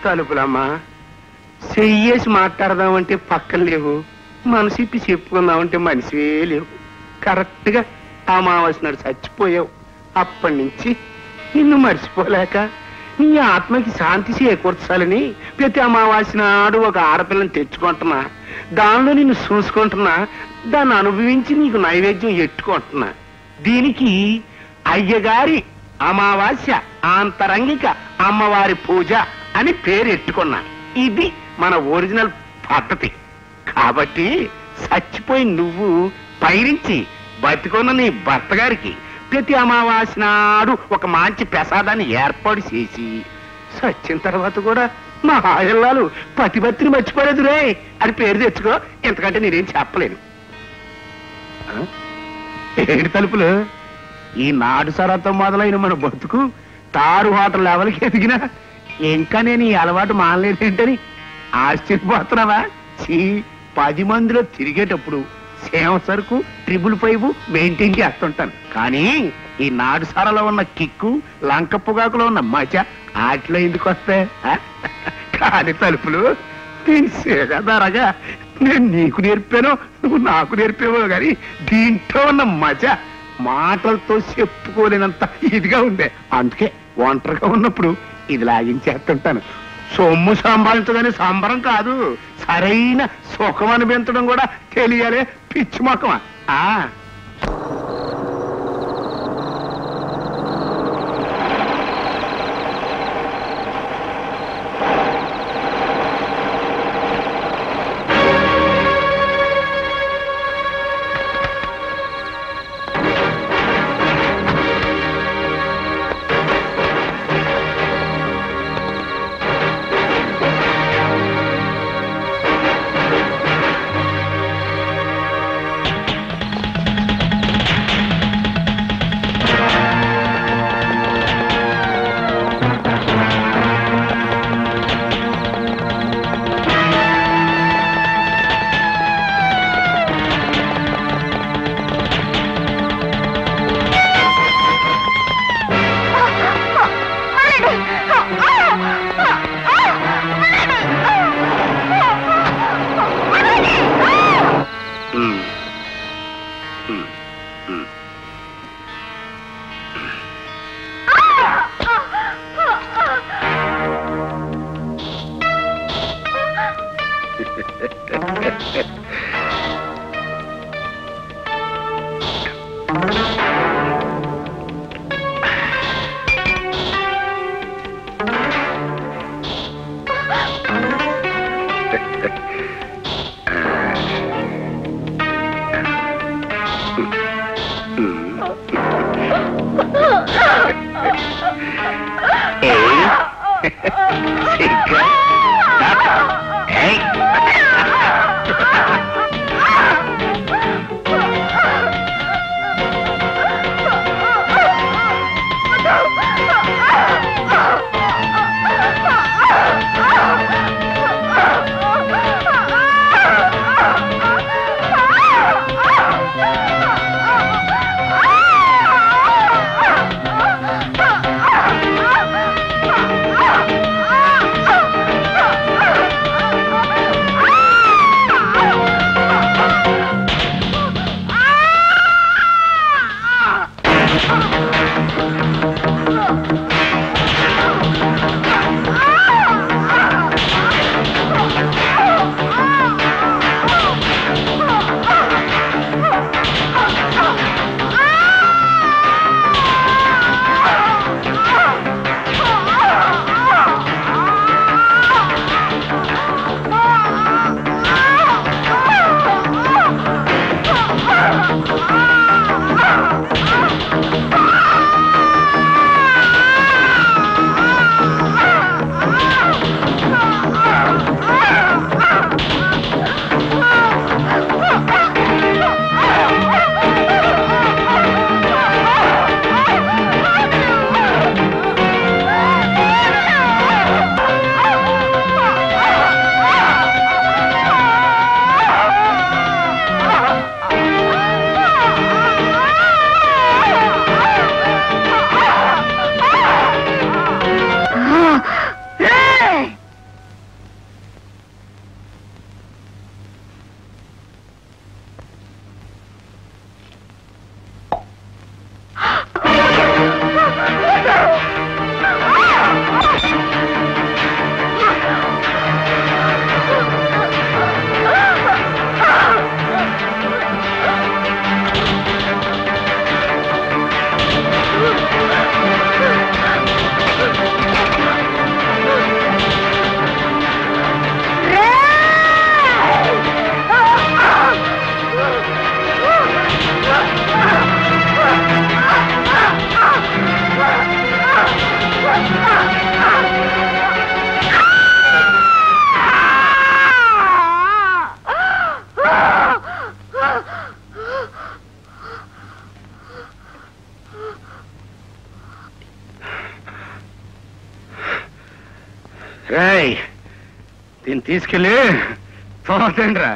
తలుపులమ్మా చెయ్యేసి మాట్లాడదామంటే పక్కన లేవు, మనసిప్పి చెప్పుకుందామంటే మనిషివే లేవు. కరెక్ట్ గా అమావాస్య నాడు చచ్చిపోయావు. అప్పటి నుంచి నిన్ను మర్చిపోలేక నీ ఆత్మకి శాంతి చేకూర్చాలని ప్రతి అమావాస్య నాడు ఒక ఆడపిల్లని తెచ్చుకుంటున్నా, దానిలో నిన్ను చూసుకుంటున్నా, దాన్ని అనుభవించి నీకు నైవేద్యం ఎట్టుకుంటున్నా. దీనికి అయ్యగారి అమావాస్య ఆంతరంగిక అమ్మవారి పూజ అని పేరు ఎట్టుకున్నా. ఇది మన ఒరిజినల్ పద్ధతి. కాబట్టి చచ్చిపోయి నువ్వు పైరించి బతికున్న నీ భర్త గారికి ప్రతి అమావాస్య నాడు ఒక మంచి ప్రసాదాన్ని ఏర్పాటు చేసి, చచ్చిన తర్వాత కూడా మా ఆయల్లాలు పతిభత్రిని మర్చిపోలేదు రే అని పేరు తెచ్చుకో. ఎంతకంటే నేనేం చెప్పలేను. ఏడు తలుపులు ఈ నాడు సరతో మొదలైన మన బతుకు తారు హోటల్ లెవెల్కి ఎదిగినా ఇంకా నేను ఈ అలవాటు మానలేదేంటని ఆశ్చర్యపోతున్నావా? 10 మందిలో తిరిగేటప్పుడు సేవ సరుకు 555 మెయింటైన్ చేస్తుంటాను. కానీ ఈ నాడు సారలో ఉన్న కిక్కు, లంక పొగాకులో ఉన్న మజ ఆటిలో ఎందుకు వస్తాయి? కాని తలుపులు నేను సేగదరగా నేను నీకు నేర్పాను, నువ్వు నాకు నేర్పేవో గాని దీంట్లో ఉన్న మజ మాటలతో చెప్పుకోలేనంత ఇదిగా ఉండే. అందుకే ఒంటరిగా ఉన్నప్పుడు ఇది లాగించేస్తుంటాను. సొమ్ము సంపాదించగానే సంబరం కాదు, సరైన సుఖం అనిపించడం కూడా తెలియాలి. పిచ్చి మొక్కమా? రాయ్ దీన్ని తీసుకెళ్ళి తోతండి రా.